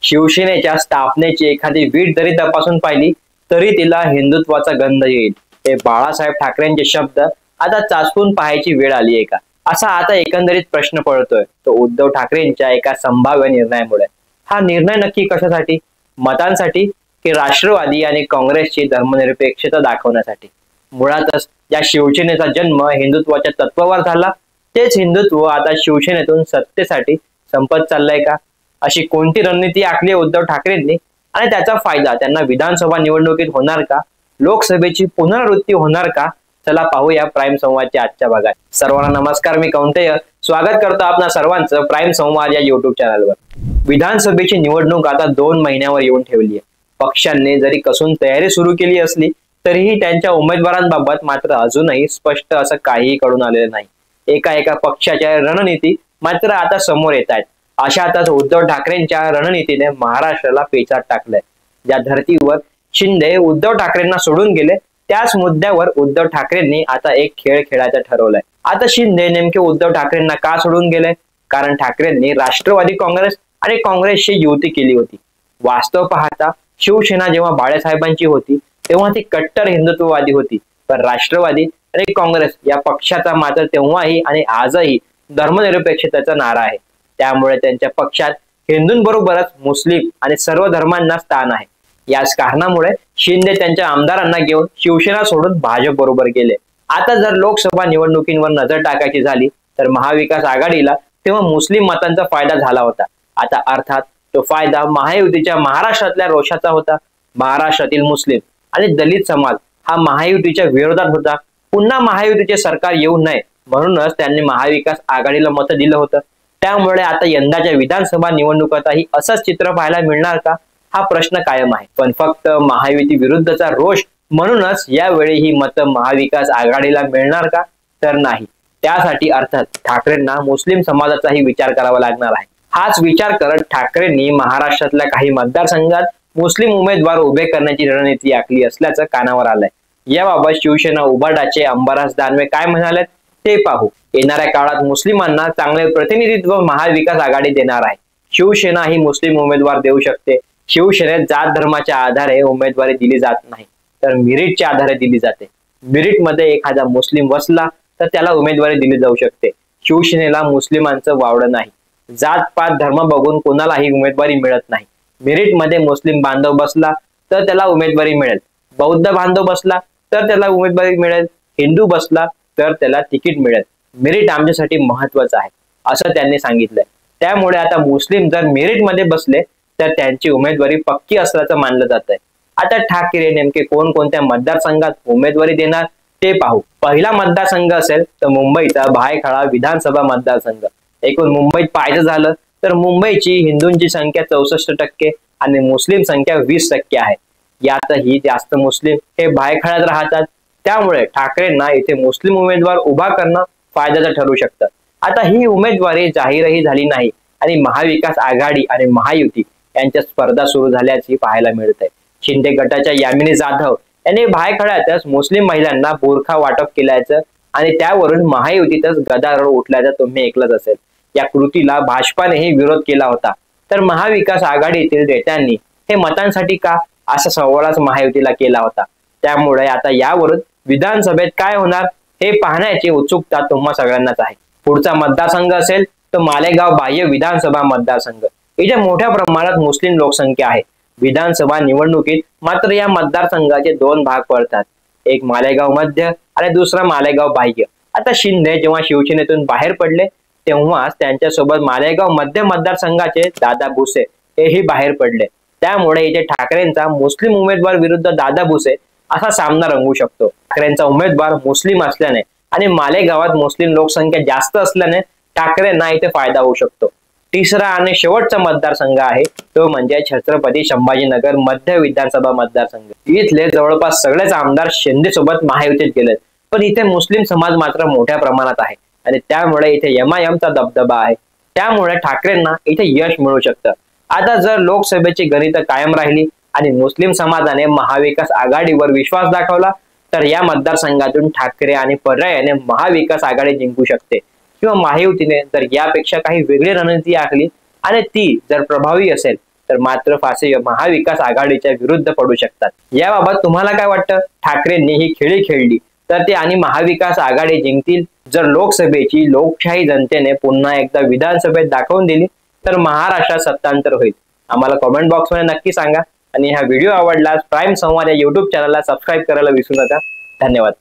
शिवसेनेच्या स्थापनेची एखादी वीट जरी तपासून पाहिली तरी तिला हिंदुत्वाचा गंध येईल। हे बाळासाहेब ठाकरेंचे शब्द आता चाचपून पाहायची वेळ आली आहे का, असा आता एकंदरीत प्रश्न पडतोय तो उद्धव ठाकरेंच्या एका संभाव्य निर्णयामुळे। हा निर्णय नक्की कशासाठी? मतांसाठी की राष्ट्रवादी आणि काँग्रेसची धर्मनिरपेक्षता दाखवण्यासाठी? मुळातच या शिवसेनेचा जन्म हिंदुत्वाच्या तत्वावर झाला, तेच हिंदुत्व आता शिवसेनेतून सत्तेसाठी संपत चाललंय का? अशी कोणती रणनीती आखली उद्धव ठाकरेंनी आणि त्याचा फायदा त्यांना विधानसभा निवडणुकीत होणार का? लोकसभेची पुनरावृत्ती होणार का? चला पाहूया प्राईम संवादच्या आजच्या भागात। सर्वांना नमस्कार, मी कौंतेय स्वागत करतो आपणा सर्वांचं प्राईम संवाद या युट्यूब चॅनलवर। विधानसभेची निवडणूक आता 2 महिन्यावर येऊन ठेवली आहे। पक्षांनी जरी कसून तयारी सुरू केली असली तरीही त्यांच्या उमेदवारांबाबत मात्र अजूनही स्पष्ट असं काहीही कळून आलेलं नाही। एका पक्षाच्या रणनीती मात्र आता समोर येत आहेत। अशातच उद्धव ठाकरेंच्या रणनीतीने महाराष्ट्राला पेचात टाकलंय। ज्या धर्तीवर शिंदे उद्धव ठाकरेंना सोडून गेले त्याच मुद्द्यावर उद्धव ठाकरेंनी आता एक खेळ खेळायचं ठरवलंय। आता शिंदे नेमके उद्धव ठाकरेंना का सोडून गेले? कारण ठाकरेंनी राष्ट्रवादी काँग्रेस आणि काँग्रेसशी युती केली होती। वास्तव पाहता शिवसेना जेव्हा बाळासाहेबांची होती तेव्हा ती कट्टर हिंदुत्ववादी होती, पण राष्ट्रवादी आणि काँग्रेस या पक्षाचा मात्र तेव्हाही आणि आजही धर्मनिरपेक्षतेचा नारा आहे। त्यामुळे त्यांच्या पक्षात हिंदूंबरोबरच मुस्लिम आणि सर्व धर्मांना स्थान आहे। याच कारणामुळे शिंदे त्यांच्या आमदारांना घेऊन शिवसेना सोडून भाजप बरोबर गेले। आता जर लोकसभा निवडणुकींवर नजर टाकायची झाली तर महाविकास आघाडीला तेव्हा मुस्लिम मतांचा फायदा झाला होता। आता अर्थात तो फायदा महायुतीच्या महाराष्ट्रातल्या रोषाचा होता। महाराष्ट्रातील मुस्लिम आणि दलित समाज हा महायुतीच्या विरोधात होता। पुन्हा महायुतीचे सरकार येऊ नये म्हणूनच त्यांनी महाविकास आघाडीला मत दिलं होतं। त्यामुळे आता यंदाच्या विधानसभा निवडणुकातही असंच चित्र पाहायला मिळणार का, हा प्रश्न कायम आहे। पण फक्त महायुती विरुद्धचा रोष म्हणूनच यावेळी ही मतं महाविकास आघाडीला मिळणार का? तर नाही। त्यासाठी अर्थात ठाकरेंना मुस्लिम समाजाचाही विचार करावा लागणार आहे। हाच विचार करत ठाकरेंनी महाराष्ट्रातल्या काही मतदारसंघात मुस्लिम उमेदवार उभे करण्याची रणनीती आखली असल्याचं कानावर आलंय। याबाबत शिवसेना उभाटाचे अंबादास दानवे काय म्हणाले ते पाहू। येणाऱ्या काळात मुस्लिमांना चांगले प्रतिनिधित्व महाविकास आघाडी देणार आहे। शिवसेना ही मुस्लिम उमेदवार देऊ शकते। शिवसेनेत जात धर्माच्या आधारे उमेदवारी दिली जात नाही तर मेरिटच्या आधारे दिली जाते। मेरिटमध्ये एखादा मुस्लिम बसला तर त्याला उमेदवारी दिली जाऊ शकते। शिवसेनेला मुस्लिमांचं वावडं नाही। जात पात धर्म बघून कोणालाही उमेदवारी मिळत नाही। मेरिटमध्ये मुस्लिम बांधव बसला तर त्याला उमेदवारी मिळेल, बौद्ध बांधव बसला तर त्याला उमेदवारी मिळेल, हिंदू बसला तर त्याला तिकीट मिळेल। मेरिट आमच्यासाठी महत्वाचं आहे असं त्यांनी सांगितलंय। त्यामुळे आता मुस्लिम जर मेरिटमध्ये बसले तर त्यांची उमेदवारी पक्की असल्याचं मानलं जात आहे। आता ठाकरे नेमके कोणकोणत्या मतदारसंघात उमेदवारी देणार ते पाहू। पहिला मतदारसंघ असेल तर मुंबईचा भायखळा विधानसभा मतदारसंघ। एकूण मुंबईत पाहायचं झालं तर मुंबईची हिंदूंची संख्या 64% आणि मुस्लिम संख्या 20% आहे। यातही जास्त मुस्लिम हे भायखळ्यात राहतात। त्यामुळे ठाकरेंना इथे मुस्लिम उमेदवार उभा करणं फायद्याचं ठरू शकतं। आता ही उमेदवारी जाहीरही झाली नाही आणि महाविकास आघाडी आणि महायुती यांच्या स्पर्धा सुरू झाल्याची पाहायला मिळत आहे। शिंदे गटाच्या यामिनी जाधव यांनी भायखळ्यातच मुस्लिम महिलांना बुरखा वाटप केल्याचं आणि त्यावरून महायुतीतच गदारोळ उठल्याचं तुम्ही ऐकलंच असेल। या कृतीला भाजपानेही विरोध केला होता, तर महाविकास आघाडीतील नेत्यांनी हे मतांसाठी का असा सवालच महायुतीला केला होता। त्यामुळे आता यावरून विधानसभेत काय होणार हे पाहण्याची उत्सुकता तुम्हा सगळ्यांनाच आहे। पुढचा मतदारसंघ असेल तर मालेगाव बाह्य विधानसभा मतदारसंघ। इथे मोठ्या प्रमाणात मुस्लिम लोकसंख्या आहे। विधानसभा निवडणुकीत मात्र या मतदारसंघाचे 2 भाग पडतात, एक मालेगाव मध्य आणि दुसरा मालेगाव बाह्य। आता शिंदे जेव्हा शिवसेनेतून बाहेर पडले तेव्हाच त्यांच्यासोबत मालेगाव मध्य मतदारसंघाचे दादा भुसे हेही बाहेर पडले। त्यामुळे इथे ठाकरेंचा मुस्लिम उमेदवार विरुद्ध दादा भुसे असा सामना रंगू शकतो। ठाकरेंचा उमेदवार मुस्लिम असल्याने आणि मालेगावात मुस्लिम लोकसंख्या जास्त असल्याने ठाकरेंना इथे फायदा होऊ शकतो। तिसरा आणि शेवटचा मतदारसंघ आहे तो म्हणजे छत्रपती संभाजीनगर मध्य विधानसभा मतदारसंघ। इथले जवळपास सगळेच आमदार शिंदे सोबत महायुतीत गेलेत, पण इथे मुस्लिम समाज मात्र मोठ्या प्रमाणात आहे आणि त्यामुळे इथे एमआयएमचा दबदबा आहे। त्यामुळे ठाकरेंना इथे यश मिळू शकतं। आता जर लोकसभेची गणितं कायम राहिली आणि मुस्लिम समाजाने महाविकास आघाडीवर विश्वास दाखवला तर या मतदारसंघातून ठाकरे आणि पर्यायाने महाविकास आघाडी जिंकू शकते, किंवा महायुतीने जर यापेक्षा काही वेगळी रणनीती आखली आणि ती जर प्रभावी असेल तर मात्र फासे महाविकास आघाडीच्या विरुद्ध पडू शकतात। याबाबत तुम्हाला काय वाटतं? ठाकरेंनी ही खेळी खेळली तर ते आणि महाविकास आघाडी जिंकतील? जर लोकसभेची लोकशाही जनतेने पुन्हा एकदा विधानसभेत दाखवून दिली तर महाराष्ट्रात सत्तांतर होईल। आम्हाला कमेंट बॉक्स मध्ये नक्की सांगा आणि हा व्हिडिओ आवडल्यास प्राईम संवाद या YouTube चॅनलला सबस्क्राईब करायला विसरू नका। धन्यवाद।